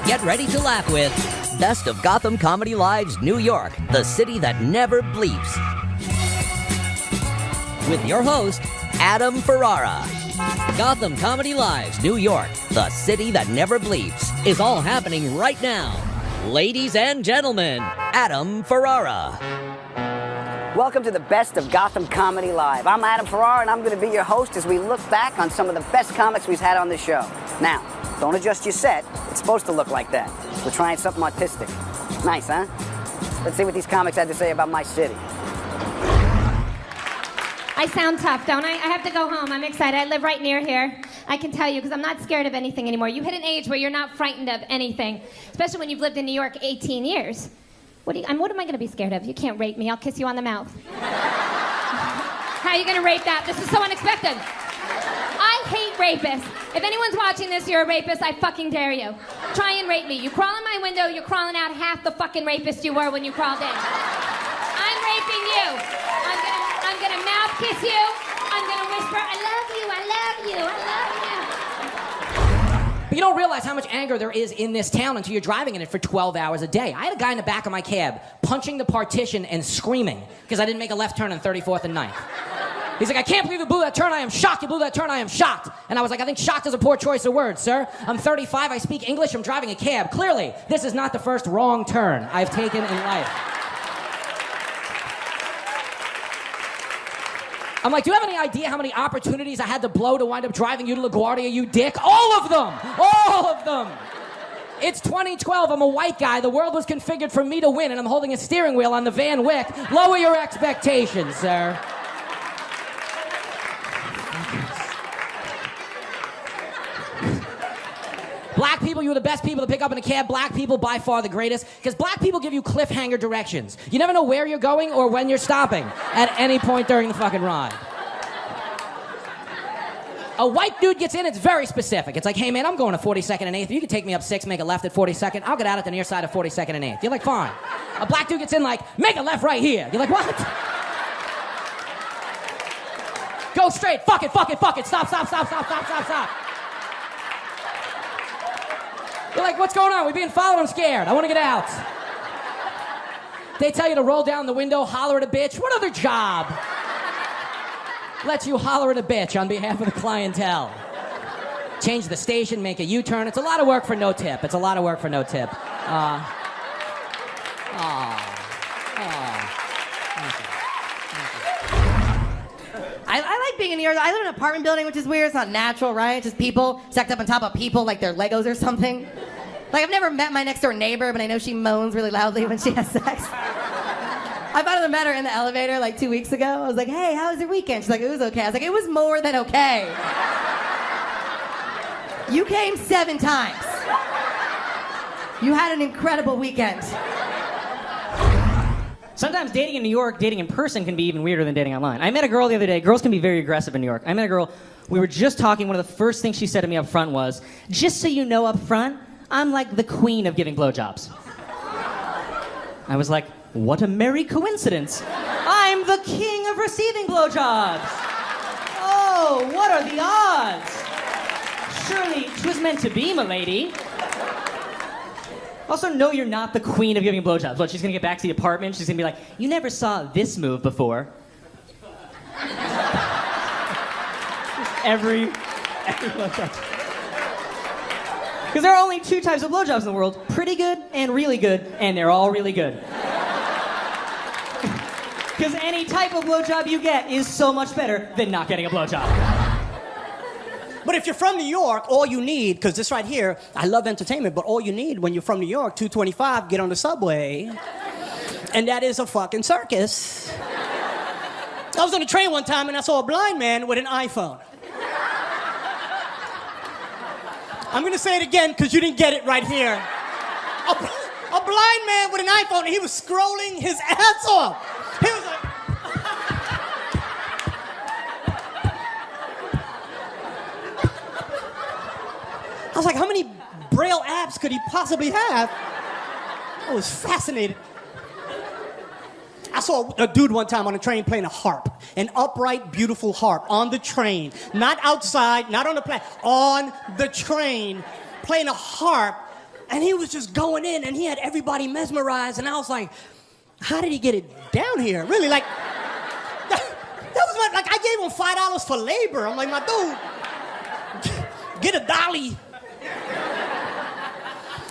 get ready to laugh with Best of Gotham Comedy Live's New York, the city that never bleeps. With your host, Adam Ferrara. Gotham Comedy Live's New York, the city that never bleeps, is all happening right now. Ladies and gentlemen, Adam Ferrara. Welcome to the Best of Gotham Comedy Live. I'm Adam Ferrara, and I'm going to be your host as we look back on some of the best comics we've had on the show. Now, don't adjust your set. It's supposed to look like that. We're trying something artistic. Nice, huh? Let's see what these comics had to say about my city. I sound tough, don't I? I have to go home. I'm excited. I live right near here. I can tell you, because I'm not scared of anything anymore. You hit an age where you're not frightened of anything, especially when you've lived in New York 18 years. What am I going to be scared of? You can't rape me. I'll kiss you on the mouth. How are you going to rape that? This is so unexpected. I hate rapists. If anyone's watching this, you're a rapist, I fucking dare you. Try and rape me. You crawl in my window, you're crawling out half the fucking rapist you were when you crawled in. I'm raping you. I'm gonna mouth kiss you. I'm gonna whisper, I love you, I love you, I love you. But you don't realize how much anger there is in this town until you're driving in it for 12 hours a day. I had a guy in the back of my cab punching the partition and screaming because I didn't make a left turn on 34th and 9th. He's like, I can't believe you blew that turn. I am shocked. You blew that turn. I am shocked. And I was like, I think shocked is a poor choice of words, sir. I'm 35. I speak English. I'm driving a cab. Clearly, this is not the first wrong turn I've taken in life. I'm like, do you have any idea how many opportunities I had to blow to wind up driving you to LaGuardia, you dick? All of them! All of them! It's 2012, I'm a white guy, the world was configured for me to win, and I'm holding a steering wheel on the Van Wyck. Lower your expectations, sir. Black people, you are the best people to pick up in a cab. Black people, by far the greatest. Because black people give you cliffhanger directions. You never know where you're going or when you're stopping at any point during the fucking ride. A white dude gets in, it's very specific. It's like, hey man, I'm going to 42nd and 8th. You can take me up 6, make a left at 42nd. I'll get out at the near side of 42nd and 8th. You're like, fine. A black dude gets in like, make a left right here. You're like, what? Go straight. Fuck it. Stop. You're like, what's going on? We're being followed. I'm scared. I want to get out. They tell you to roll down the window, holler at a bitch. What other job lets you holler at a bitch on behalf of the clientele? Change the station, make a U-turn. It's a lot of work for no tip. I like being in New York. I live in an apartment building, which is weird. It's not natural, right? It's just people stacked up on top of people like they're Legos or something. Like, I've never met my next door neighbor, but I know she moans really loudly when she has sex. I finally met her in the elevator like 2 weeks ago. I was like, hey, how was your weekend? She's like, it was okay. I was like, it was more than okay. You came 7 times. You had an incredible weekend. Sometimes dating in New York, dating in person can be even weirder than dating online. I met a girl the other day. Girls can be very aggressive in New York. I met a girl, we were just talking. One of the first things she said to me up front was, just so you know up front, I'm like the queen of giving blowjobs. I was like, what a merry coincidence. I'm the king of receiving blowjobs. Oh, what are the odds? Surely 'twas meant to be, m'lady. Also, no, you're not the queen of giving blowjobs. But she's gonna get back to the apartment. She's gonna be like, you never saw this move before. every blowjob. Because there are only 2 types of blowjobs in the world: pretty good and really good, and they're all really good. Because any type of blowjob you get is so much better than not getting a blowjob. But if you're from New York, all you need, because this right here, I love entertainment, but all you need when you're from New York, 225, get on the subway, and that is a fucking circus. I was on a train one time and I saw a blind man with an iPhone. I'm gonna say it again because you didn't get it right here. A blind man with an iPhone, and he was scrolling his ass off. He was like... I was like, how many Braille apps could he possibly have? I was fascinated. I saw a dude one time on a train playing a harp, an upright, beautiful harp on the train, not outside, not on the platform, on the train, playing a harp And he was just going in, and he had everybody mesmerized, and I was like, how did he get it down here? Really, like, that was like, I gave him $5 for labor. I'm like, my dude, get a dolly.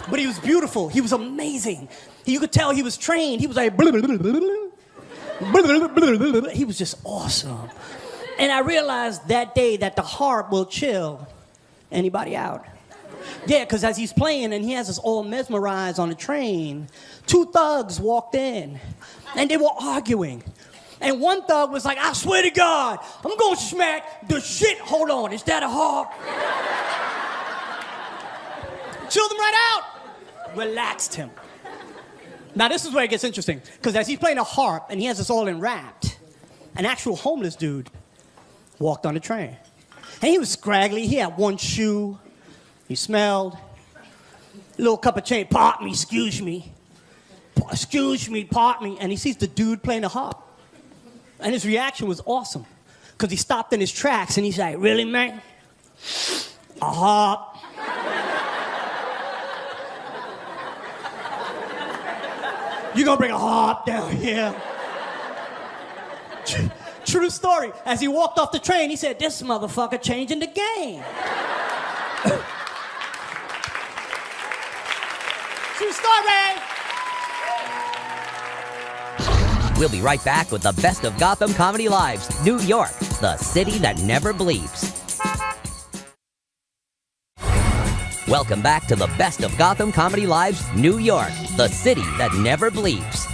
But he was beautiful. He was amazing. You could tell he was trained. He was like, he was just awesome. And I realized that day that the harp will chill anybody out. Yeah, because as he's playing and he has us all mesmerized on the train, 2 thugs walked in and they were arguing. And one thug was like, I swear to God, I'm going to smack the shit. Hold on, is that a harp? Chilled him right out. Relaxed him. Now this is where it gets interesting, because as he's playing a harp and he has us all enwrapped, an actual homeless dude walked on the train. And he was scraggly, he had one shoe, he smelled, a little cup of change, pardon me, excuse me, pardon me, and he sees the dude playing the harp. And his reaction was awesome, because he stopped in his tracks and he's like, really, man? A harp? You gonna bring a harp down here? True story. As he walked off the train, he said, this motherfucker changing the game. True story. We'll be right back with the best of Gotham Comedy Lives, New York, the city that never bleeps. Welcome back to the best of Gotham Comedy Lives, New York, the city that never bleeps.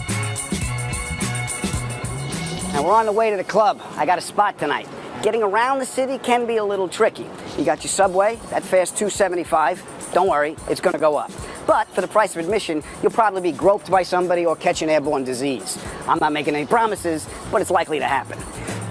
Now we're on the way to the club. I got a spot tonight. Getting around the city can be a little tricky. You got your subway, that fare's $2.75. Don't worry, it's gonna go up. But for the price of admission, you'll probably be groped by somebody or catch an airborne disease. I'm not making any promises, but it's likely to happen.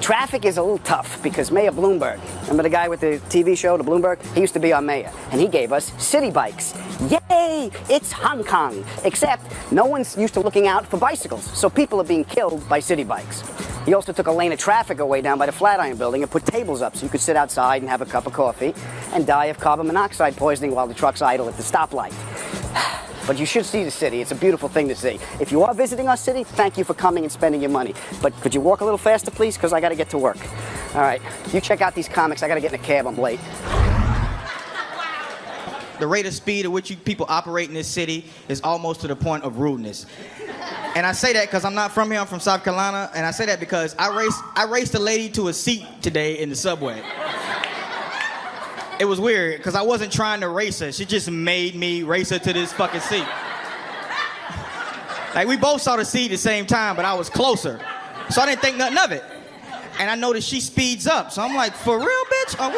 Traffic is a little tough because Mayor Bloomberg, remember the guy with the TV show, the Bloomberg? He used to be our mayor, and he gave us city bikes. Yay! It's Hong Kong. Except no one's used to looking out for bicycles, so people are being killed by city bikes. He also took a lane of traffic away down by the Flatiron Building and put tables up so you could sit outside and have a cup of coffee and die of carbon monoxide poisoning while the truck's idle at the stoplight. But you should see the city. It's a beautiful thing to see. If you are visiting our city, thank you for coming and spending your money. But could you walk a little faster, please? Because I got to get to work. All right, you check out these comics. I got to get in a cab. I'm late. The rate of speed at which you people operate in this city is almost to the point of rudeness. And I say that because I'm not from here. I'm from South Carolina. And I say that because I raced a lady to a seat today in the subway. It was weird, because I wasn't trying to race her. She just made me race her to this fucking seat. Like, we both saw the seat at the same time, but I was closer. So I didn't think nothing of it. And I noticed she speeds up. So I'm like, for real, bitch? Are we...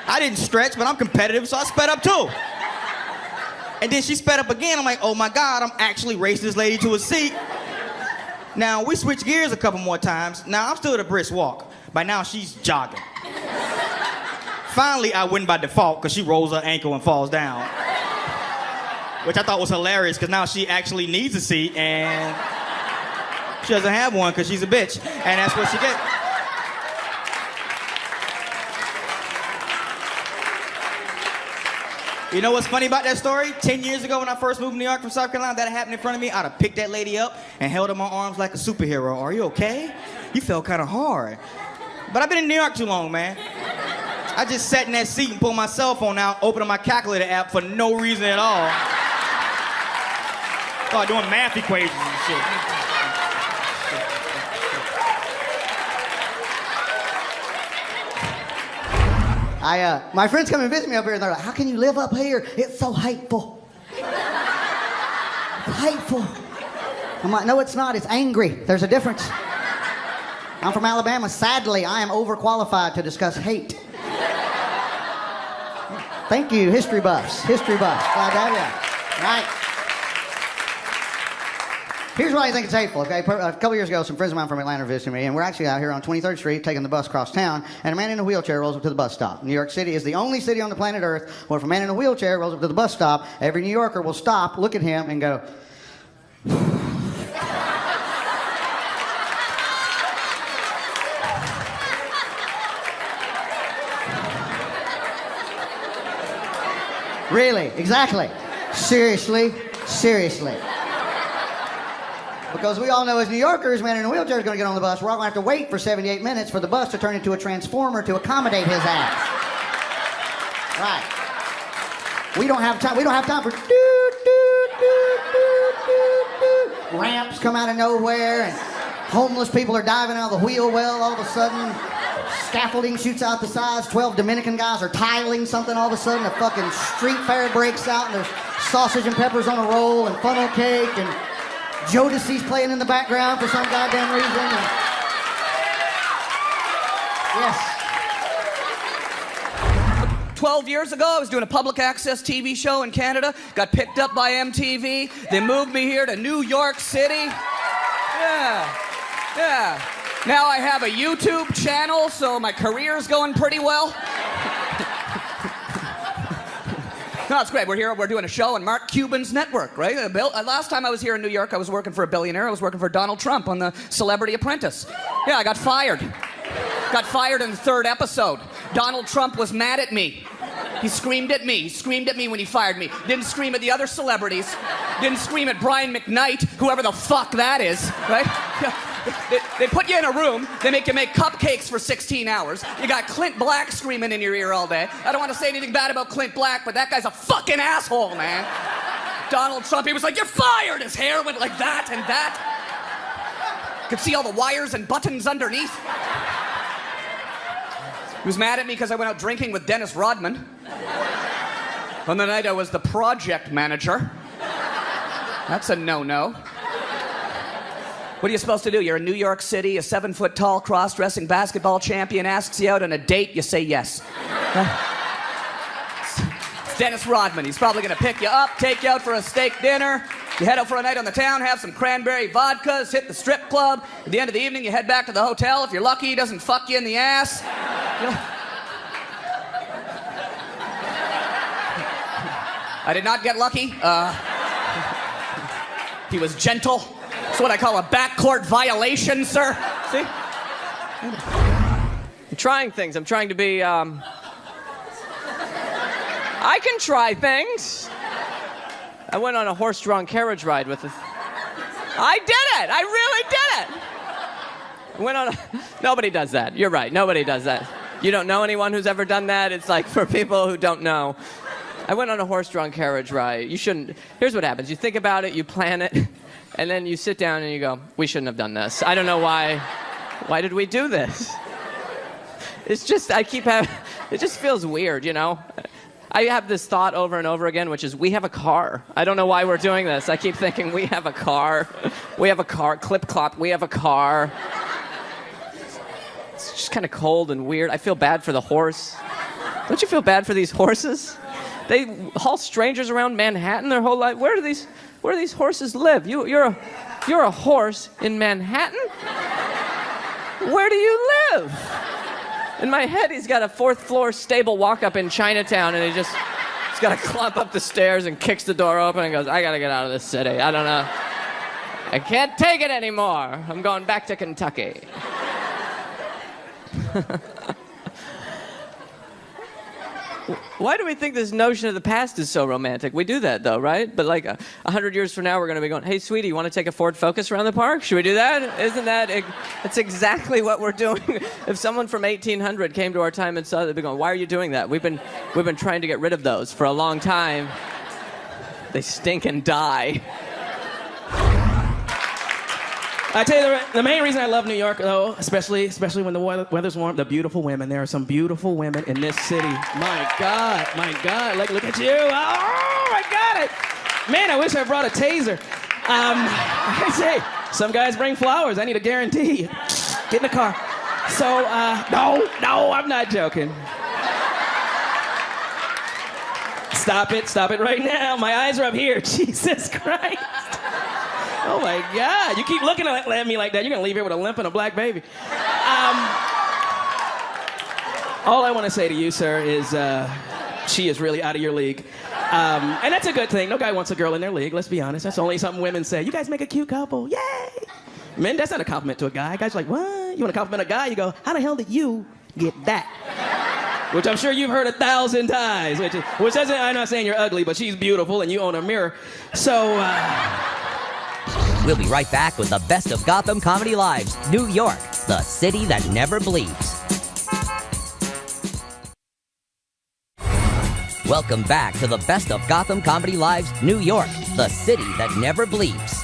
I didn't stretch, but I'm competitive, so I sped up too. And then she sped up again. I'm like, oh my God, I'm actually racing this lady to a seat. Now, we switched gears a couple more times. Now, I'm still at a brisk walk. By now, she's jogging. Finally, I win by default because she rolls her ankle and falls down. Which I thought was hilarious because now she actually needs a seat and she doesn't have one because she's a bitch. And that's what she gets. You know what's funny about that story? 10 years ago when I first moved to New York from South Carolina, that happened in front of me, I'd have picked that lady up and held her in my arms like a superhero. Are you okay? You fell kind of hard. But I've been in New York too long, man. I just sat in that seat and pulled my cell phone out, opening my calculator app for no reason at all. Started doing math equations and shit. My friends come and visit me up here and they're like, how can you live up here? It's so hateful. It's hateful. I'm like, no, it's not. It's angry. There's a difference. I'm from Alabama. Sadly, I am overqualified to discuss hate. Thank you, history buffs. History buffs. Glad to have you. Right. Here's why I think it's hateful, okay? A couple years ago, some friends of mine from Atlanta visited me, and we're actually out here on 23rd Street taking the bus across town, and a man in a wheelchair rolls up to the bus stop. New York City is the only city on the planet Earth where if a man in a wheelchair rolls up to the bus stop, every New Yorker will stop, look at him, and go... Really, exactly. Seriously. Because we all know as New Yorkers, man in a wheelchair is going to get on the bus. We're all going to have to wait for 78 minutes for the bus to turn into a transformer to accommodate his ass. Right. We don't have time for ramps come out of nowhere and homeless people are diving out of the wheel well all of a sudden. Scaffolding shoots out the sides. 12 Dominican guys are tiling something all of a sudden. A fucking street fair breaks out and there's sausage and peppers on a roll and funnel cake and Jodeci's playing in the background for some goddamn reason. And... Yes. 12 years ago, I was doing a public access TV show in Canada. Got picked up by MTV. They moved me here to New York City. Yeah. Now I have a YouTube channel, so my career's going pretty well. No, it's great. We're here. We're doing a show on Mark Cuban's network, right? Last time I was here in New York, I was working for a billionaire. I was working for Donald Trump on the Celebrity Apprentice. Yeah, I got fired. Got fired in the 3rd episode. Donald Trump was mad at me. He screamed at me. He screamed at me when he fired me. Didn't scream at the other celebrities. Didn't scream at Brian McKnight, whoever the fuck that is, right? They put you in a room, they make you make cupcakes for 16 hours. You got Clint Black screaming in your ear all day. I don't want to say anything bad about Clint Black, but that guy's a fucking asshole, man. Donald Trump, he was like, "You're fired!" His hair went like that and that. Could see all the wires and buttons underneath. He was mad at me because I went out drinking with Dennis Rodman. On the night I was the project manager. That's a no-no. What are you supposed to do? You're in New York City, a 7-foot-tall cross-dressing basketball champion asks you out on a date, you say yes. It's Dennis Rodman. He's probably going to pick you up, take you out for a steak dinner. You head out for a night on the town, have some cranberry vodkas, hit the strip club. At the end of the evening, you head back to the hotel. If you're lucky, he doesn't fuck you in the ass. I did not get lucky. He was gentle. It's what I call a backcourt violation, sir. See? I'm trying things. I'm trying to be, I can try things. I went on a horse-drawn carriage ride with I did it! I really did it! I went on Nobody does that. You're right. Nobody does that. You don't know anyone who's ever done that? It's like for people who don't know. I went on a horse-drawn carriage ride. You shouldn't. Here's what happens. You think about it, you plan it, and then you sit down and you go, we shouldn't have done this. I don't know why. Why did we do this? It's just, it just feels weird, you know? I have this thought over and over again, which is we have a car. I don't know why we're doing this. I keep thinking we have a car. We have a car. Clip-clop, we have a car. It's just kind of cold and weird. I feel bad for the horse. Don't you feel bad for these horses? They haul strangers around Manhattan their whole life. Where do these horses live? You're a horse in Manhattan? Where do you live? In my head, he's got a 4th floor stable walk-up in Chinatown, and he's got to climb up the stairs and kicks the door open and goes, I got to get out of this city. I don't know. I can't take it anymore. I'm going back to Kentucky. Why do we think this notion of the past is so romantic? We do that, though, right? But like 100 years from now, we're going to be going, hey, sweetie, you want to take a Ford Focus around the park? Should we do that? Isn't that... That's exactly what we're doing. If someone from 1800 came to our time and saw that, they'd be going, why are you doing that? We've been trying to get rid of those for a long time. They stink and die. I tell you, the main reason I love New York, though, especially when the weather's warm, the beautiful women. There are some beautiful women in this city. My God. Like, look at you. Oh, I got it. Man, I wish I brought a taser. I say, some guys bring flowers. I need a guarantee. Get in the car. So, no, I'm not joking. Stop it right now. My eyes are up here. Jesus Christ. Oh my God, you keep looking at me like that, you're gonna leave here with a limp and a black baby. All I wanna say to you, sir, is she is really out of your league. And that's a good thing. No guy wants a girl in their league, let's be honest. That's only something women say. You guys make a cute couple, yay! Men, that's not a compliment to a guy. Guys are like, what? You wanna compliment a guy, you go, how the hell did you get that? which I'm sure you've heard 1,000 times. Which doesn't. I'm not saying you're ugly, but she's beautiful, and you own a mirror. So. We'll be right back with the best of Gotham Comedy Live's New York, the city that never bleeps. Welcome back to the best of Gotham Comedy Live's New York, the city that never bleeps.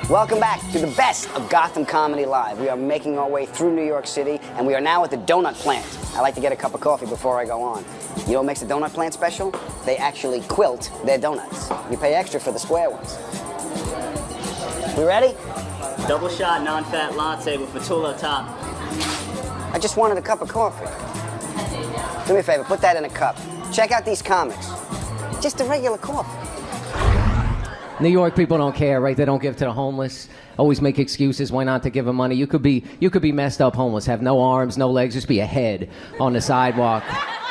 Welcome back to the best of Gotham Comedy Live. We are making our way through New York City, and we are now at the donut plant. I like to get a cup of coffee before I go on. You know what makes the donut plant special? They actually quilt their donuts. You pay extra for the square ones. We ready? Double shot non-fat latte with Fatula top. I just wanted a cup of coffee. Do me a favor, put that in a cup. Check out these comics. Just a regular coffee. New York people don't care, right? They don't give to the homeless. Always make excuses why not to give them money. You could be messed up homeless, have no arms, no legs, just be a head on the sidewalk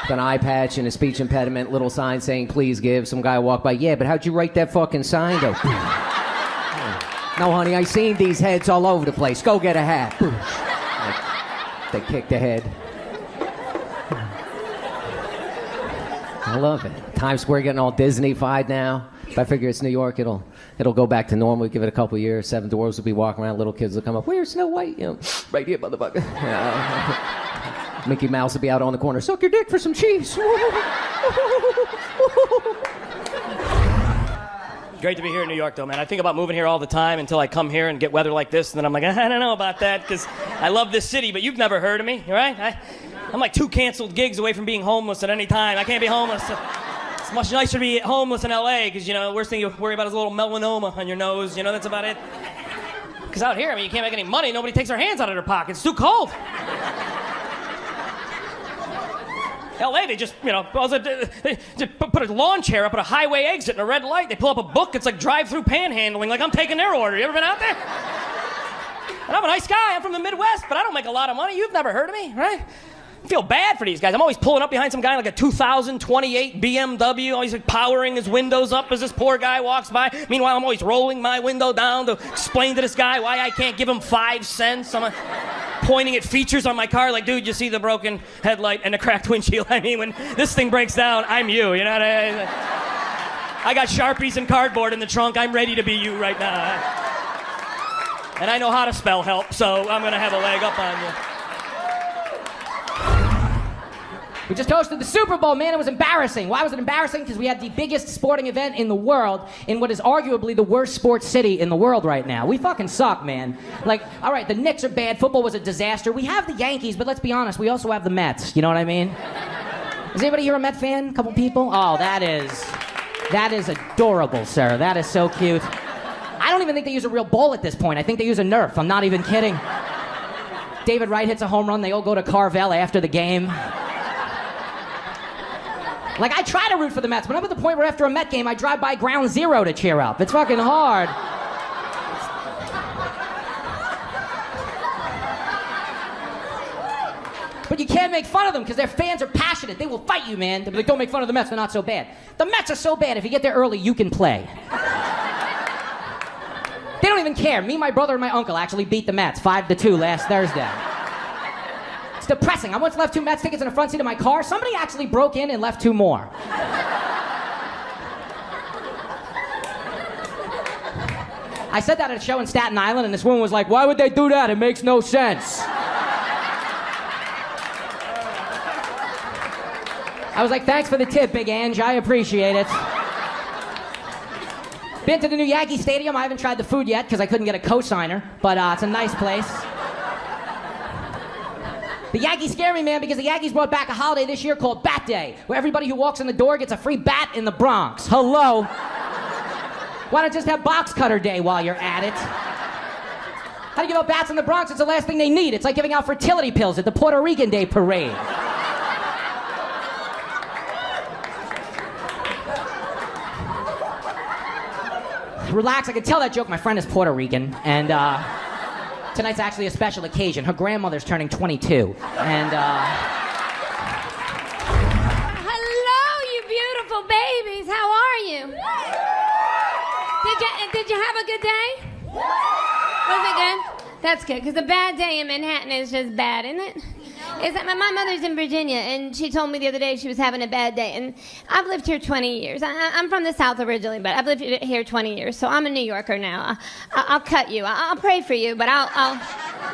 with an eye patch and a speech impediment, little sign saying please give. Some guy walk by, yeah, but how'd you write that fucking sign though? No, honey, I seen these heads all over the place. Go get a hat. They kick the head. I love it. Times Square getting all Disney-fied now. But I figure it's New York. It'll go back to normal. We give it a couple years. Seven dwarves will be walking around. Little kids will come up. Where's Snow White? You know, right here, motherfucker. Mickey Mouse will be out on the corner. Suck your dick for some cheese. Great to be here in New York, though, man. I think about moving here all the time until I come here and get weather like this, and then I'm like, I don't know about that, because I love this city, but you've never heard of me, right? I'm like 2 canceled gigs away from being homeless at any time. I can't be homeless. It's much nicer to be homeless in L.A., because, you know, the worst thing you worry about is a little melanoma on your nose. You know, that's about it. Because out here, I mean, you can't make any money. Nobody takes their hands out of their pockets. It's too cold. L.A., they just, you know, they just put a lawn chair up at a highway exit and a red light. They pull up a book. It's like drive-through panhandling, like I'm taking their order. You ever been out there? And I'm a nice guy. I'm from the Midwest, but I don't make a lot of money. You've never heard of me, right? I feel bad for these guys. I'm always pulling up behind some guy like a 2028 BMW, always like powering his windows up as this poor guy walks by. Meanwhile, I'm always rolling my window down to explain to this guy why I can't give him 5 cents. I'm pointing at features on my car like, dude, you see the broken headlight and the cracked windshield? I mean, when this thing breaks down, I'm you know what I mean? I got Sharpies and cardboard in the trunk. I'm ready to be you right now. And I know how to spell help, so I'm going to have a leg up on you. We just hosted the Super Bowl, man. It was embarrassing. Why was it embarrassing? Because we had the biggest sporting event in the world in what is arguably the worst sports city in the world right now. We fucking suck, man. Like, all right, the Knicks are bad. Football was a disaster. We have the Yankees, but let's be honest, we also have the Mets. You know what I mean? Is anybody here a Met fan? A couple people? Oh, that is adorable, sir. That is so cute. I don't even think they use a real ball at this point. I think they use a Nerf. I'm not even kidding. David Wright hits a home run. They all go to Carvel after the game. Like, I try to root for the Mets, but I'm at the point where after a Met game, I drive by Ground Zero to cheer up. It's fucking hard. But you can't make fun of them because their fans are passionate. They will fight you, man. They'll be like, don't make fun of the Mets. They're not so bad. The Mets are so bad. If you get there early, you can play. They don't even care. Me, my brother, and my uncle actually beat the Mets 5-2 last Thursday. It's depressing. I once left 2 Mets tickets in the front seat of my car. Somebody actually broke in and left 2 more. I said that at a show in Staten Island, and this woman was like, why would they do that? It makes no sense. I was like, thanks for the tip, Big Ange. I appreciate it. Been to the new Yankee Stadium. I haven't tried the food yet because I couldn't get a cosigner, but it's a nice place. The Yankees scare me, man, because the Yankees brought back a holiday this year called Bat Day, where everybody who walks in the door gets a free bat in the Bronx. Hello? Why not just have Box Cutter Day while you're at it? How do you give out bats in the Bronx? It's the last thing they need. It's like giving out fertility pills at the Puerto Rican Day parade. Relax, I can tell that joke. My friend is Puerto Rican, and tonight's actually a special occasion. Her grandmother's turning 22, and Hello, you beautiful babies. How are you? Did you have a good day? Was it good? That's good, because a bad day in Manhattan is just bad, isn't it? is that my mother's in Virginia, and she told me the other day she was having a bad day. And I've lived here 20 years. I'm from the South originally, but I've lived here 20 years, so I'm a New Yorker now. I'll cut you. I'll pray for you, but I'll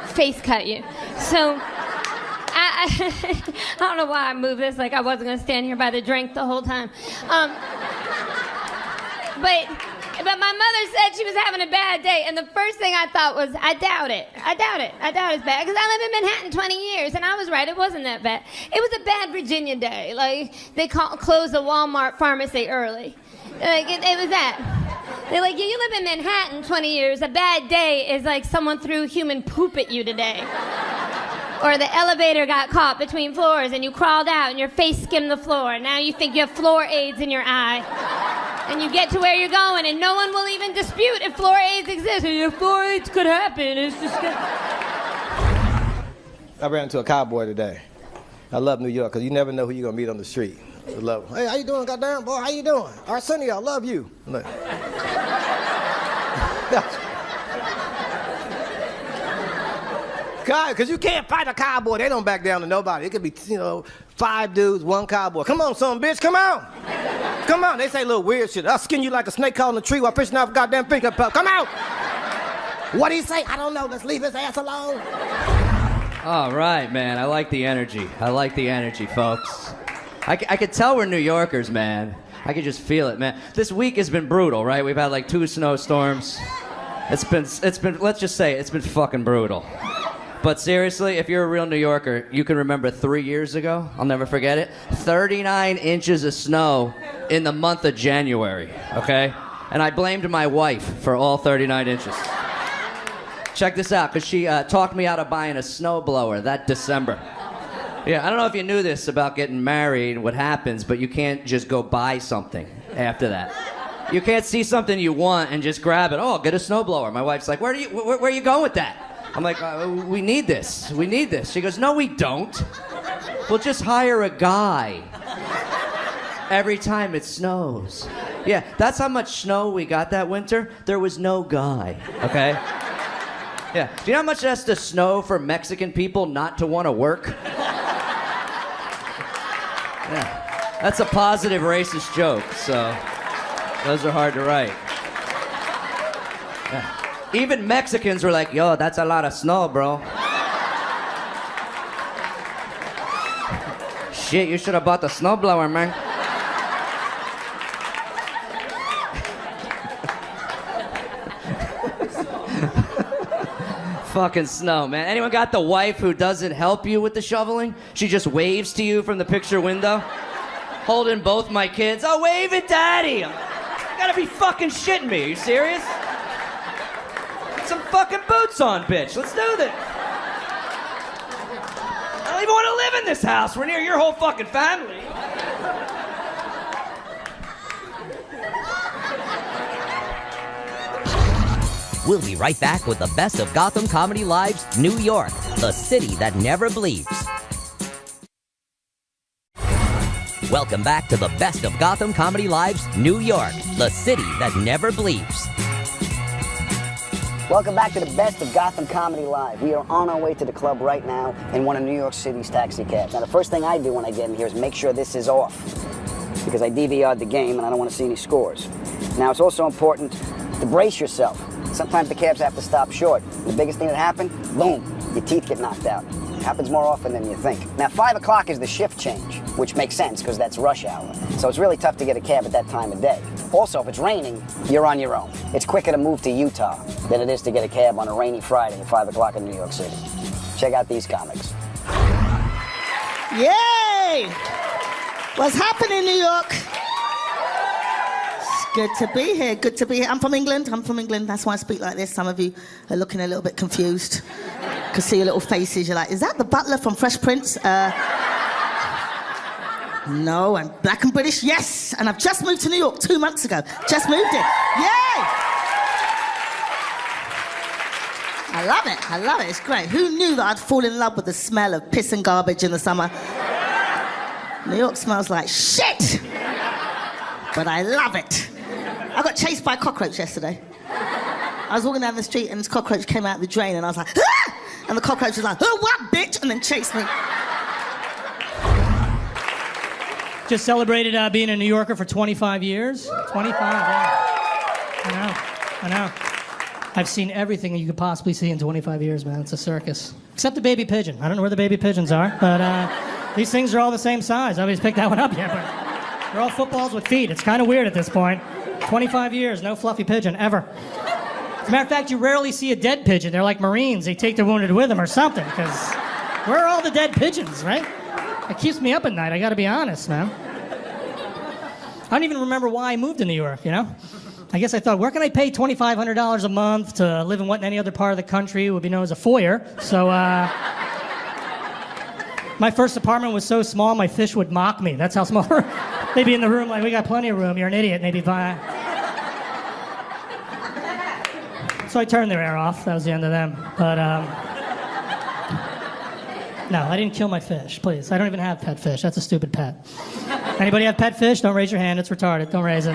face cut you. So I don't know why I moved this like I wasn't going to stand here by the drink the whole time. But my mother said she was having a bad day, and the first thing I thought was, I doubt it. I doubt it's bad, because I lived in Manhattan 20 years, and I was right, it wasn't that bad. It was a bad Virginia day. Like, they closed the Walmart pharmacy early. Like, it was that. They're like, yeah, you live in Manhattan 20 years. A bad day is like someone threw human poop at you today. Or the elevator got caught between floors, and you crawled out, and your face skimmed the floor, and now you think you have floor aids in your eye. And you get to where you're going, and no one will even dispute if floor aids exist. If floor aids could happen, it's just I ran into a cowboy today. I love New York, because you never know who you're going to meet on the street. I love him. Hey, how you doing, goddamn boy? How you doing? Arsenio, I love you. Look. Because you can't fight a cowboy. They don't back down to nobody. It could be, 5 dudes, 1 cowboy. Come on, son, bitch, come on. Come on. They say little weird shit. I'll skin you like a snake caught in a tree while fishing off a goddamn finger pup. Come out. What do you say? I don't know. Let's leave his ass alone. All right, man. I like the energy. Folks. I could tell we're New Yorkers, man. I could just feel it, man. This week has been brutal, right? We've had like 2 snowstorms. It's been. Let's just say it's been fucking brutal. But seriously, if you're a real New Yorker, you can remember 3 years ago, I'll never forget it, 39 inches of snow in the month of January, okay? And I blamed my wife for all 39 inches. Check this out, because she talked me out of buying a snowblower that December. Yeah, I don't know if you knew this about getting married and what happens, but you can't just go buy something after that. You can't see something you want and just grab it. Oh, I'll get a snowblower. My wife's like, where are you going with that? I'm like, we need this. She goes, no, we don't. We'll just hire a guy every time it snows. Yeah, that's how much snow we got that winter. There was no guy, okay? Yeah. Do you know how much it has to snow for Mexican people not to want to work? Yeah. That's a positive racist joke, so those are hard to write. Yeah. Even Mexicans were like, yo, that's a lot of snow, bro. Shit, you should have bought the snowblower, man. Fucking snow, man. Anyone got the wife who doesn't help you with the shoveling? She just waves to you from the picture window? Holding both my kids. Oh, wave at daddy. You gotta be fucking shitting me. Are you serious? Some fucking boots on, bitch. Let's do this. I don't even want to live in this house. We're near your whole fucking family. We'll be right back with the best of Gotham Comedy Live's New York, the city that never bleeps. Welcome back to the best of Gotham Comedy Live's New York, the city that never bleeps. Welcome back to the best of Gotham Comedy Live. We are on our way to the club right now in one of New York City's taxi cabs. Now, the first thing I do when I get in here is make sure this is off, because I DVR'd the game and I don't want to see any scores. Now, it's also important to brace yourself. Sometimes the cabs have to stop short. The biggest thing that happened, boom, your teeth get knocked out. It happens more often than you think. Now, 5 o'clock is the shift change, which makes sense because that's rush hour. So it's really tough to get a cab at that time of day. Also, if it's raining, you're on your own. It's quicker to move to Utah than it is to get a cab on a rainy Friday at 5 o'clock in New York City. Check out these comics. Yay! What's happening, New York? It's good to be here. Good to be here. I'm from England. That's why I speak like this. Some of you are looking a little bit confused. Can see your little faces. You're like, is that the butler from Fresh Prince? No, I'm black and British, yes. And I've just moved to New York 2 months ago. Just moved it. Yay! I love it. It's great. Who knew that I'd fall in love with the smell of piss and garbage in the summer? New York smells like shit. But I love it. I got chased by a cockroach yesterday. I was walking down the street and this cockroach came out of the drain and I was like, ah! And the cockroach was like, oh, what, bitch? And then chased me. Just celebrated being a New Yorker for 25 years. 25, yeah. I know. I've seen everything you could possibly see in 25 years, man. It's a circus. Except the baby pigeon. I don't know where the baby pigeons are, but these things are all the same size. Nobody's picked that one up yet, but they're all footballs with feet. It's kind of weird at this point. 25 years, no fluffy pigeon, ever. As a matter of fact, you rarely see a dead pigeon. They're like Marines. They take their wounded with them or something, because where are all the dead pigeons, right? It keeps me up at night, I gotta be honest, man. I don't even remember why I moved to New York, you know? I guess I thought, where can I pay $2,500 a month to live in what in any other part of the country would be known as a foyer? So, my first apartment was so small, my fish would mock me. That's how small. They'd be in the room like, we got plenty of room, you're an idiot, and they'd be fine. So I turned their air off, that was the end of them. But, no, I didn't kill my fish, please. I don't even have pet fish, that's a stupid pet. Anybody have pet fish? Don't raise your hand, it's retarded, don't raise it.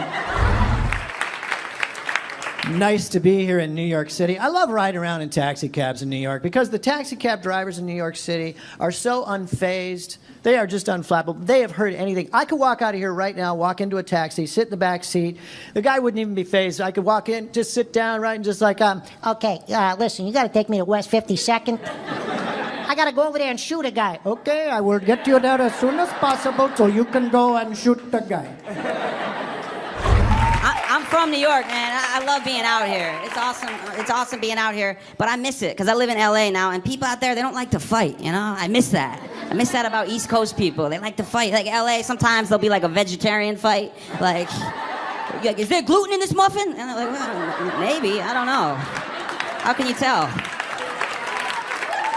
Nice to be here in New York City. I love riding around in taxi cabs in New York because the taxi cab drivers in New York City are so unfazed. They are just unflappable. They have heard anything. I could walk out of here right now, walk into a taxi, sit in the back seat. The guy wouldn't even be fazed. I could walk in, just sit down, right, and just like, Okay, listen, you gotta take me to West 52nd. I gotta go over there and shoot a guy. Okay, I will get you there as soon as possible so you can go and shoot the guy. I'm from New York, man. I love being out here. It's awesome. It's awesome being out here, but I miss it because I live in LA now, and people out there, they don't like to fight, you know? I miss that. I miss that about East Coast people. They like to fight. Like LA, sometimes there'll be like a vegetarian fight. Like, is there gluten in this muffin? And they're like, well, maybe. I don't know. How can you tell?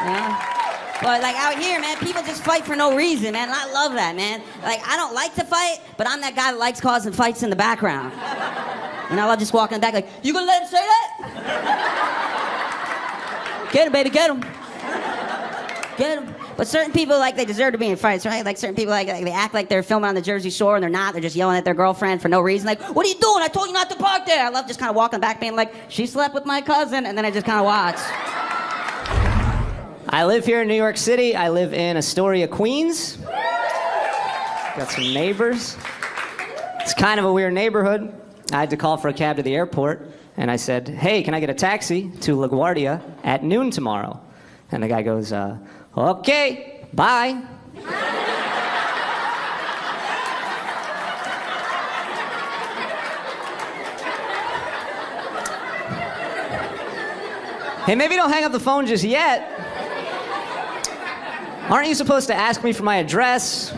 You know? But like out here, man, people just fight for no reason, man. And I love that, man. Like, I don't like to fight, but I'm that guy that likes causing fights in the background. And I love just walking in the back like, you gonna let him say that? Get him, baby, get him. Get him. But certain people, like, they deserve to be in fights, right? Like, certain people, like they act like they're filming on the Jersey Shore, and they're not. They're just yelling at their girlfriend for no reason. Like, what are you doing? I told you not to park there. I love just kind of walking back being like, she slept with my cousin, and then I just kind of watch. I live here in New York City. I live in Astoria, Queens. Got some neighbors. It's kind of a weird neighborhood. I had to call for a cab to the airport, and I said, hey, can I get a taxi to LaGuardia at noon tomorrow? And the guy goes, okay, bye. Hey, maybe don't hang up the phone just yet. Aren't you supposed to ask me for my address?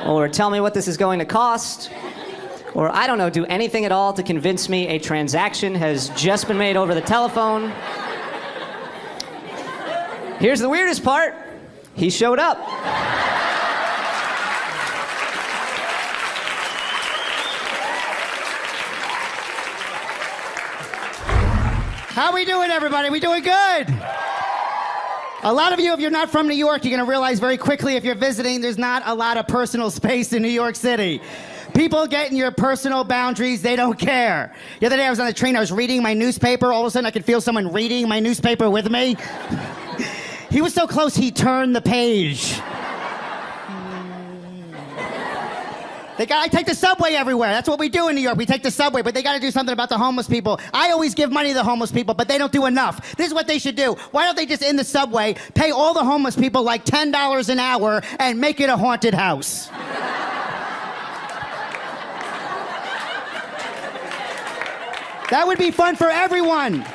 Or tell me what this is going to cost? Or, I don't know, do anything at all to convince me a transaction has just been made over the telephone? Here's the weirdest part. He showed up. How we doing, everybody? We doing good? A lot of you, if you're not from New York, you're going to realize very quickly if you're visiting, there's not a lot of personal space in New York City. People get in your personal boundaries, they don't care. The other day I was on the train, I was reading my newspaper, all of a sudden I could feel someone reading my newspaper with me. He was so close, he turned the page. I take the subway everywhere. That's what we do in New York. We take the subway, but they got to do something about the homeless people. I always give money to the homeless people, but they don't do enough. This is what they should do. Why don't they just, in the subway, pay all the homeless people like $10 an hour and make it a haunted house? That would be fun for everyone,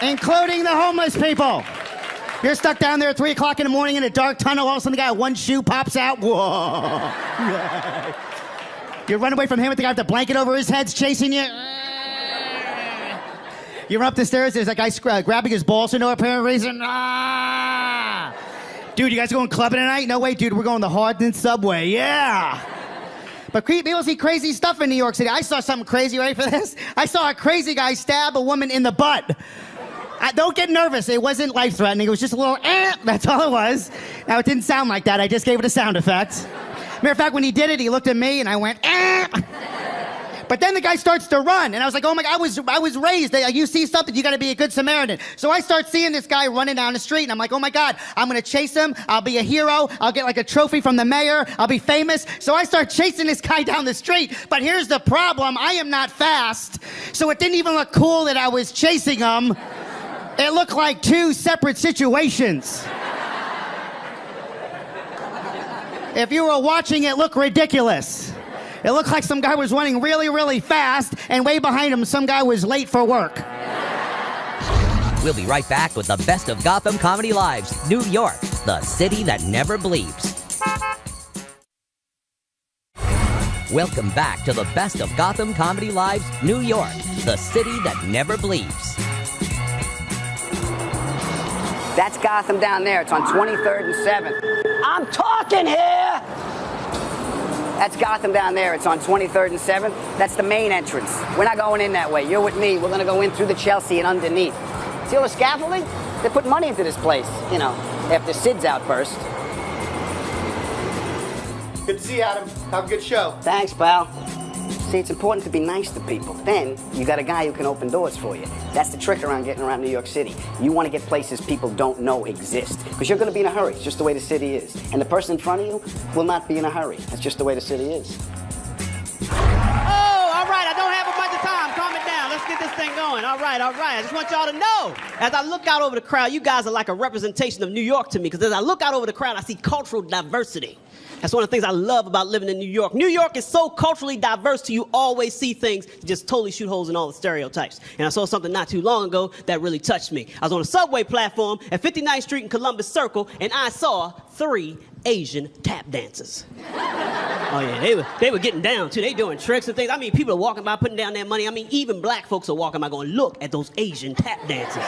including the homeless people. You're stuck down there at 3 o'clock in the morning in a dark tunnel, all of a sudden the guy with one shoe pops out. Whoa. You run away from him with the guy with the blanket over his head's chasing you. You run up the stairs, there's that guy grabbing his balls for no apparent reason. Ah! Dude, you guys going clubbing tonight? No way, dude, we're going the Hardin subway, yeah. But people see crazy stuff in New York City. I saw something crazy, ready for this? I saw a crazy guy stab a woman in the butt. Don't get nervous. It wasn't life-threatening. It was just a little, that's all it was. Now, it didn't sound like that. I just gave it a sound effect. Matter of fact, when he did it, he looked at me, and I went, But But then the guy starts to run, and I was like, oh my God, I was raised. You see something, you gotta be a good Samaritan. So I start seeing this guy running down the street, and I'm like, oh my God, I'm gonna chase him. I'll be a hero. I'll get like a trophy from the mayor. I'll be famous. So I start chasing this guy down the street. But here's the problem. I am not fast. So it didn't even look cool that I was chasing him. It looked like two separate situations. If you were watching, it looked ridiculous. It looked like some guy was running really, really fast, and way behind him, some guy was late for work. We'll be right back with the Best of Gotham Comedy Lives, New York, the city that never bleeps. Welcome back to the Best of Gotham Comedy Lives, New York, the city that never bleeps. That's Gotham down there. It's on 23rd and 7th. I'm talking here! That's Gotham down there. It's on 23rd and 7th. That's the main entrance. We're not going in that way. You're with me. We're going to go in through the Chelsea and underneath. See all the scaffolding? They put money into this place, you know, after Sid's outburst. Good to see you, Adam. Have a good show. Thanks, pal. See, it's important to be nice to people. Then, you got a guy who can open doors for you. That's the trick around getting around New York City. You want to get places people don't know exist. Because you're going to be in a hurry. It's just the way the city is. And the person in front of you will not be in a hurry. That's just the way the city is. Oh, all right. I don't have a bunch of time. Calm it down. Let's get this thing going. All right, all right. I just want y'all to know, as I look out over the crowd, you guys are like a representation of New York to me. Because as I look out over the crowd, I see cultural diversity. That's one of the things I love about living in New York. New York is so culturally diverse to you always see things that just totally shoot holes in all the stereotypes. And I saw something not too long ago that really touched me. I was on a subway platform at 59th Street in Columbus Circle, and I saw 3 Asian tap dancers. Oh yeah, they were getting down too. They doing tricks and things. I mean, people are walking by putting down their money. I mean, even black folks are walking by going, look at those Asian tap dancers.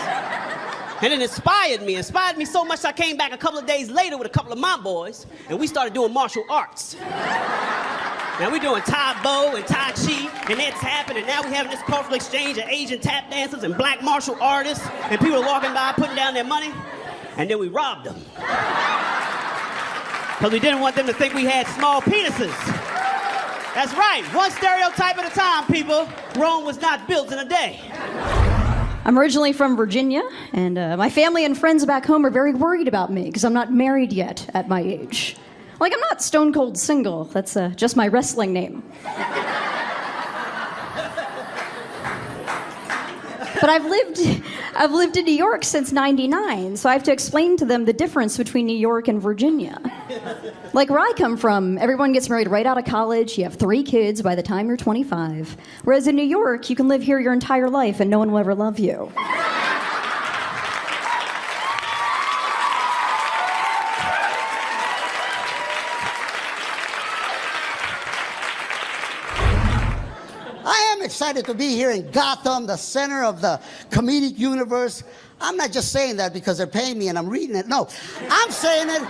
And it inspired me so much I came back a couple of days later with a couple of my boys, and we started doing martial arts. Now we're doing Tai Bo and Tai Chi, and that's happening. Now we're having this cultural exchange of Asian tap dancers and black martial artists, and people are walking by putting down their money, and then we robbed them. Because we didn't want them to think we had small penises. That's right, one stereotype at a time, people. Rome was not built in a day. I'm originally from Virginia, and my family and friends back home are very worried about me because I'm not married yet at my age. Like, I'm not stone cold single. That's just my wrestling name. But I've lived in New York since '99, so I have to explain to them the difference between New York and Virginia. Like where I come from, everyone gets married right out of college, you have 3 kids by the time you're 25. Whereas in New York, you can live here your entire life and no one will ever love you. I am excited to be here in Gotham, the center of the comedic universe. I'm not just saying that because they're paying me and I'm reading it. No, I'm saying it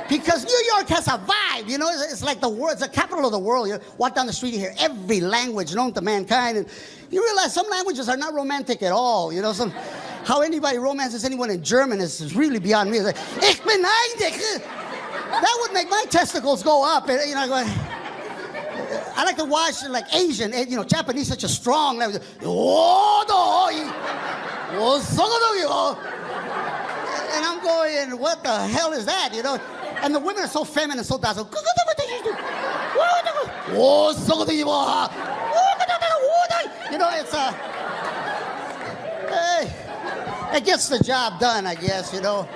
because New York has a vibe, you know? It's like the world, it's the capital of the world. You walk down the street, you hear every language known to mankind, and you realize some languages are not romantic at all, you know? How anybody romances anyone in German is really beyond me. It's like, ich bin einig. That would make my testicles go up, you know, going, I like to watch like Asian, you know, Japanese, such a strong language. And I'm going, what the hell is that, you know? And the women are so feminine, so docile. You know, it's hey, it gets the job done, I guess, you know.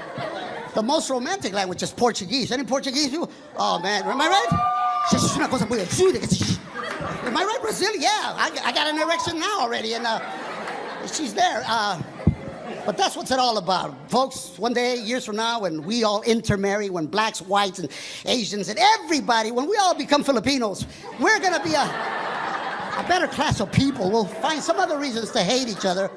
The most romantic language is Portuguese. Any Portuguese people? Oh man, am I right? Am I right, Brazil? Yeah, I got an erection now already, and she's there. But that's what's it all about. Folks, one day, years from now, when we all intermarry, when blacks, whites, and Asians, and everybody, when we all become Filipinos, we're gonna be a better class of people. We'll find some other reasons to hate each other.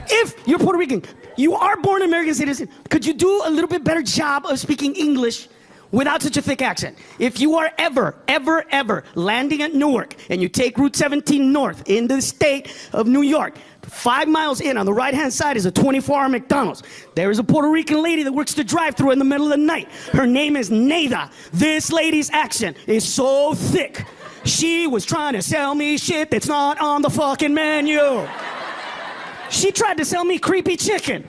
If you're Puerto Rican, you are born American citizen, could you do a little bit better job of speaking English without such a thick accent? If you are ever landing at Newark and you take Route 17 north in the state of New York, 5 miles in on the right-hand side is a 24-hour McDonald's. There is a Puerto Rican lady that works the drive-thru in the middle of the night. Her name is Neida. This lady's accent is so thick. She was trying to sell me shit that's not on the fucking menu. She tried to sell me creepy chicken.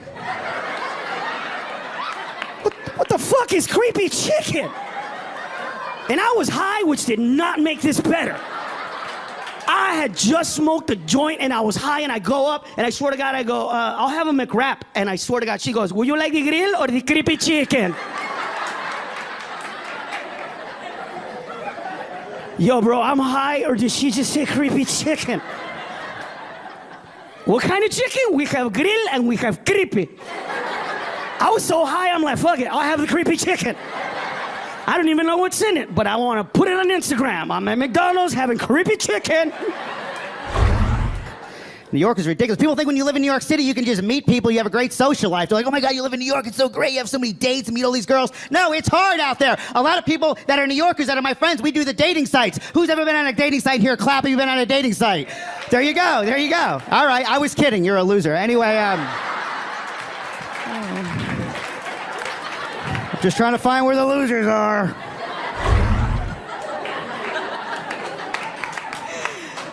What the fuck is creepy chicken? And I was high, which did not make this better. I had just smoked a joint and I was high, and I go up and I swear to God, I go, I'll have a McWrap. And I swear to God, she goes, would you like the grill or the creepy chicken? Yo, bro, I'm high, or did she just say creepy chicken? What kind of chicken? We have grill and we have creepy. I was so high, I'm like, fuck it, I'll have the creepy chicken. I don't even know what's in it, but I want to put it on Instagram. I'm at McDonald's having creepy chicken. New York is ridiculous. People think when you live in New York City, you can just meet people, you have a great social life. They're like, oh my God, you live in New York, it's so great, you have so many dates and meet all these girls. No, it's hard out there. A lot of people that are New Yorkers, that are my friends, we do the dating sites. Who's ever been on a dating site here? Clap if you've been on a dating site. There you go, there you go. All right, I was kidding, you're a loser. Anyway, just trying to find where the losers are.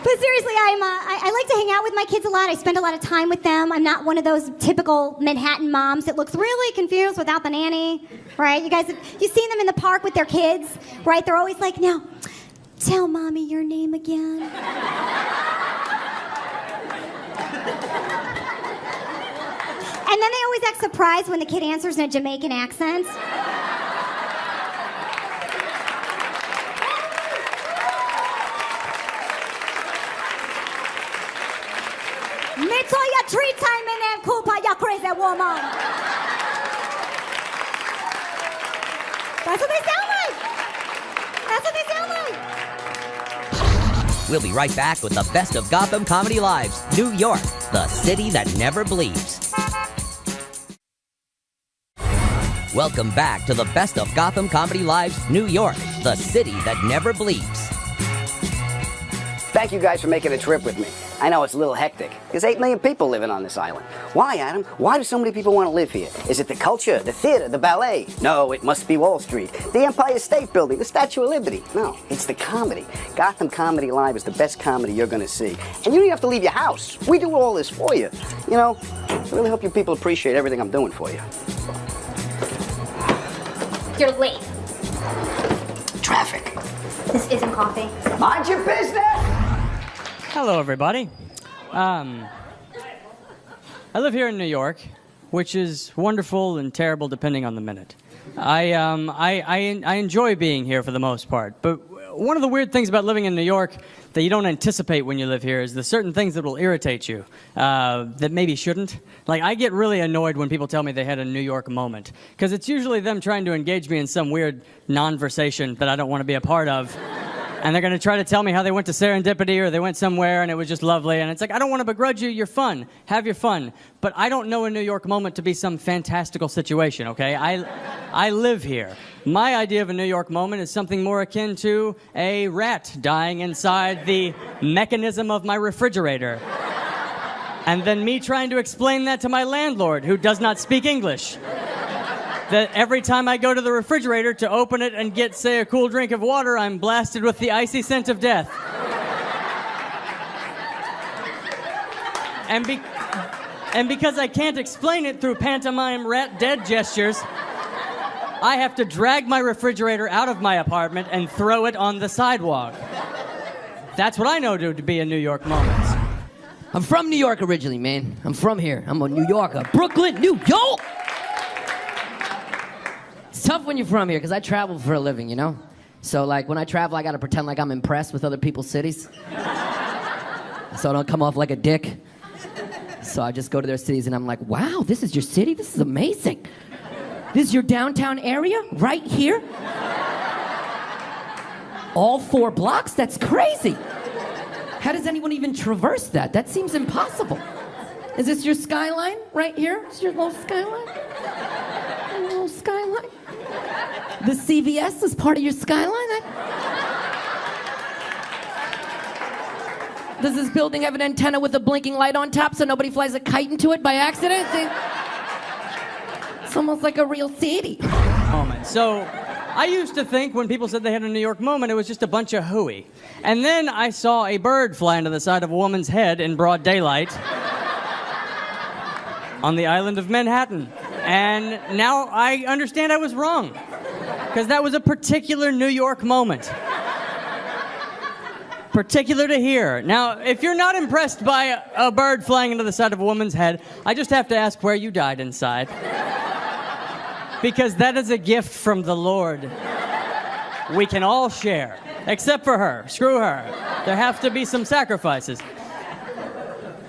But seriously, I like to hang out with my kids a lot. I spend a lot of time with them. I'm not one of those typical Manhattan moms that looks really confused without the nanny, right? You guys, you've seen them in the park with their kids, right? They're always like, now, tell mommy your name again. And then they always act surprised when the kid answers in a Jamaican accent. Me told you 3 times my name, Cooper, you crazy woman. That's what they sound like. That's what they sound like. We'll be right back with the best of Gotham Comedy Live's New York, the city that never bleeps. Welcome back to the best of Gotham Comedy Live's New York, the city that never bleeps. Thank you guys for making a trip with me. I know it's a little hectic. There's 8 million people living on this island. Why, Adam? Why do so many people want to live here? Is it the culture, the theater, the ballet? No, it must be Wall Street, the Empire State Building, the Statue of Liberty. No, it's the comedy. Gotham Comedy Live is the best comedy you're going to see. And you don't even have to leave your house. We do all this for you. You know, I really hope you people appreciate everything I'm doing for you. You're late. Traffic. This isn't coffee. Mind your business! Hello, everybody. I live here in New York, which is wonderful and terrible depending on the minute. I enjoy being here for the most part, but one of the weird things about living in New York that you don't anticipate when you live here is the certain things that will irritate you that maybe shouldn't. Like, I get really annoyed when people tell me they had a New York moment, because it's usually them trying to engage me in some weird non-versation that I don't want to be a part of. And they're going to try to tell me how they went to Serendipity or they went somewhere and it was just lovely. And it's like, I don't want to begrudge you. You're fun. Have your fun. But I don't know a New York moment to be some fantastical situation, okay? I live here. My idea of a New York moment is something more akin to a rat dying inside the mechanism of my refrigerator. And then me trying to explain that to my landlord, who does not speak English. That every time I go to the refrigerator to open it and get, say, a cool drink of water, I'm blasted with the icy scent of death. And because I can't explain it through pantomime rat dead gestures, I have to drag my refrigerator out of my apartment and throw it on the sidewalk. That's what I know to be a New York moment. I'm from New York originally, man. I'm from here. I'm a New Yorker. Brooklyn, New York! It's tough when you're from here, because I travel for a living, you know? So, like, when I travel, I gotta pretend like I'm impressed with other people's cities. So I don't come off like a dick. So I just go to their cities and I'm like, wow, this is your city? This is amazing. This is your downtown area? Right here? All 4 blocks? That's crazy. How does anyone even traverse that? That seems impossible. Is this your skyline right here? Is your little skyline? A little skyline? The CVS is part of your skyline? Does this building have an antenna with a blinking light on top so nobody flies a kite into it by accident? It's almost like a real city. Moment. So, I used to think when people said they had a New York moment, it was just a bunch of hooey. And then I saw a bird fly into the side of a woman's head in broad daylight on the island of Manhattan. And now I understand I was wrong. Because that was a particular New York moment. Particular to here. Now, if you're not impressed by a bird flying into the side of a woman's head, I just have to ask where you died inside. Because that is a gift from the Lord. We can all share. Except for her. Screw her. There have to be some sacrifices.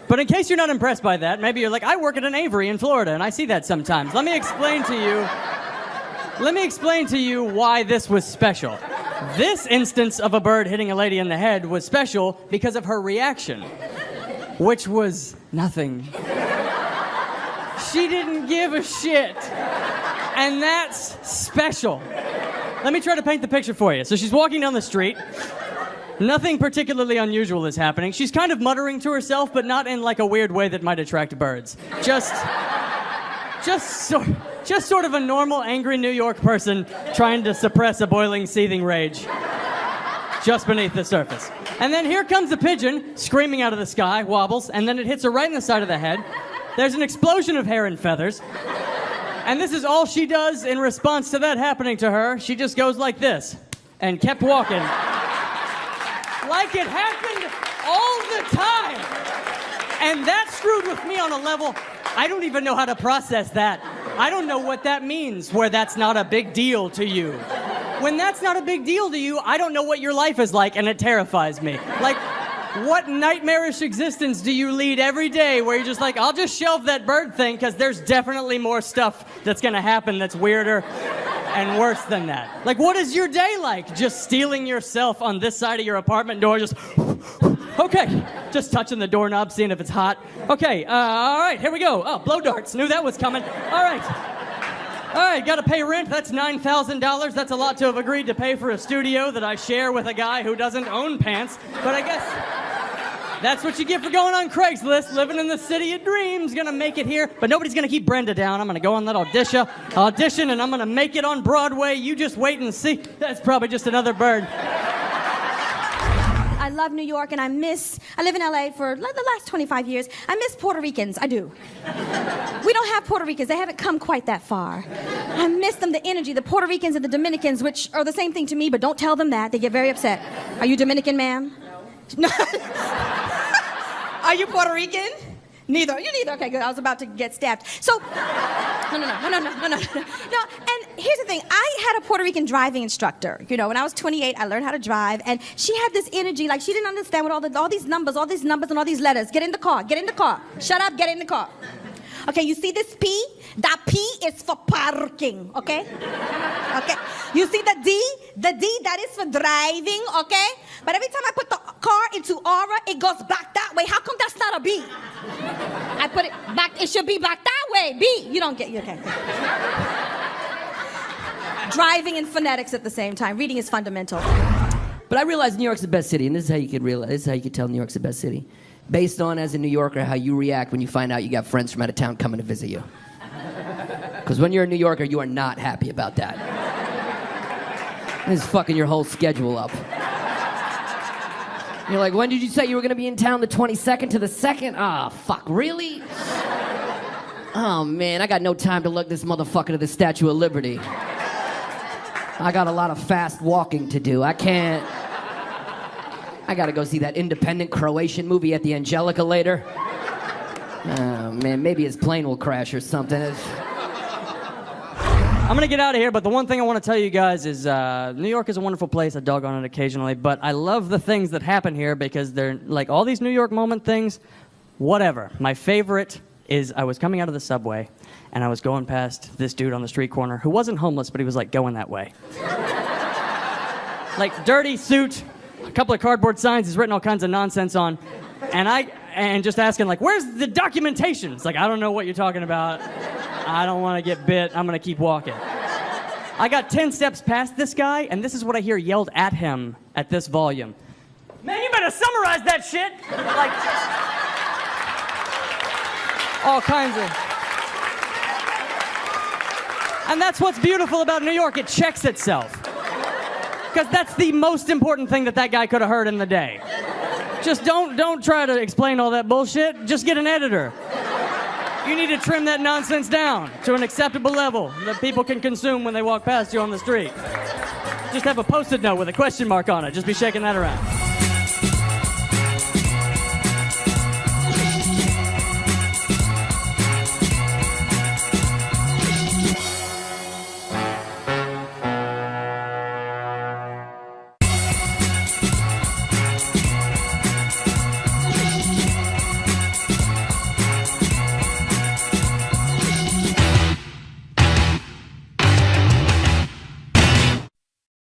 But in case you're not impressed by that, maybe you're like, I work at an Avery in Florida, and I see that sometimes. Let me explain to you why this was special. This instance of a bird hitting a lady in the head was special because of her reaction, which was nothing. She didn't give a shit. And that's special. Let me try to paint the picture for you. So she's walking down the street. Nothing particularly unusual is happening. She's kind of muttering to herself, but not in like a weird way that might attract birds. Just sort of a normal, angry New York person trying to suppress a boiling, seething rage just beneath the surface. And then here comes a pigeon screaming out of the sky, wobbles, and then it hits her right in the side of the head. There's an explosion of hair and feathers. And this is all she does in response to that happening to her. She just goes like this and kept walking. Like it happened all the time. And that screwed with me on a level I don't even know how to process that. I don't know what that means, where that's not a big deal to you. When that's not a big deal to you, I don't know what your life is like, and it terrifies me. Like, what nightmarish existence do you lead every day where you're just like, I'll just shelve that bird thing because there's definitely more stuff that's gonna happen that's weirder and worse than that. Like, what is your day like? Just stealing yourself on this side of your apartment door, just... Okay, just touching the doorknob, seeing if it's hot. Okay, all right, here we go. Oh, blow darts, knew that was coming. All right, gotta pay rent, that's $9,000. That's a lot to have agreed to pay for a studio that I share with a guy who doesn't own pants. But I guess that's what you get for going on Craigslist, living in the city of dreams, gonna make it here. But nobody's gonna keep Brenda down. I'm gonna go on that audition, and I'm gonna make it on Broadway. You just wait and see. That's probably just another bird. I love New York, and I live in LA for the last 25 years. I miss Puerto Ricans, I do. We don't have Puerto Ricans, they haven't come quite that far. I miss them, the energy, the Puerto Ricans and the Dominicans, which are the same thing to me, but don't tell them that, they get very upset. Are you Dominican, ma'am? No. Are you Puerto Rican? Neither. You neither. Okay, good. I was about to get stabbed. So, no. And here's the thing. I had a Puerto Rican driving instructor. You know, when I was 28, I learned how to drive, and she had this energy, like she didn't understand what all these numbers and all these letters. Get in the car. Shut up, get in the car. Okay, you see this P? That P is for parking, okay? Okay. You see the D? The D, that is for driving, okay? But every time I put the car into aura, it goes back that way. How come that's not a B? I put it back, it should be back that way. B. You don't get, okay. Driving and phonetics at the same time. Reading is fundamental. But I realize New York's the best city, and this is how you could tell New York's the best city. Based on, as a New Yorker, how you react when you find out you got friends from out of town coming to visit you. Because when you're a New Yorker, you are not happy about that. It's fucking your whole schedule up. You're like, when did you say you were going to be in town, the 22nd to the 2nd? Ah, fuck, really? Oh, man, I got no time to lug this motherfucker to the Statue of Liberty. I got a lot of fast walking to do. I gotta go see that independent Croatian movie at the Angelica later. Oh, man, maybe his plane will crash or something. I'm gonna get out of here, but the one thing I want to tell you guys is New York is a wonderful place. I dog on it occasionally, but I love the things that happen here because they're like all these New York moment things, whatever. My favorite is I was coming out of the subway and I was going past this dude on the street corner who wasn't homeless, but he was like going that way. Like dirty suit, a couple of cardboard signs he's written all kinds of nonsense on, and just asking like, where's the documentation? It's like, I don't know what you're talking about. I don't want to get bit. I'm going to keep walking. I got 10 steps past this guy, and this is what I hear yelled at him at this volume. Man, you better summarize that shit. Like, all kinds of... And that's what's beautiful about New York. It checks itself. Because that's the most important thing that guy could have heard in the day. Just don't try to explain all that bullshit. Just get an editor. You need to trim that nonsense down to an acceptable level that people can consume when they walk past you on the street. Just have a Post-it note with a question mark on it. Just be shaking that around.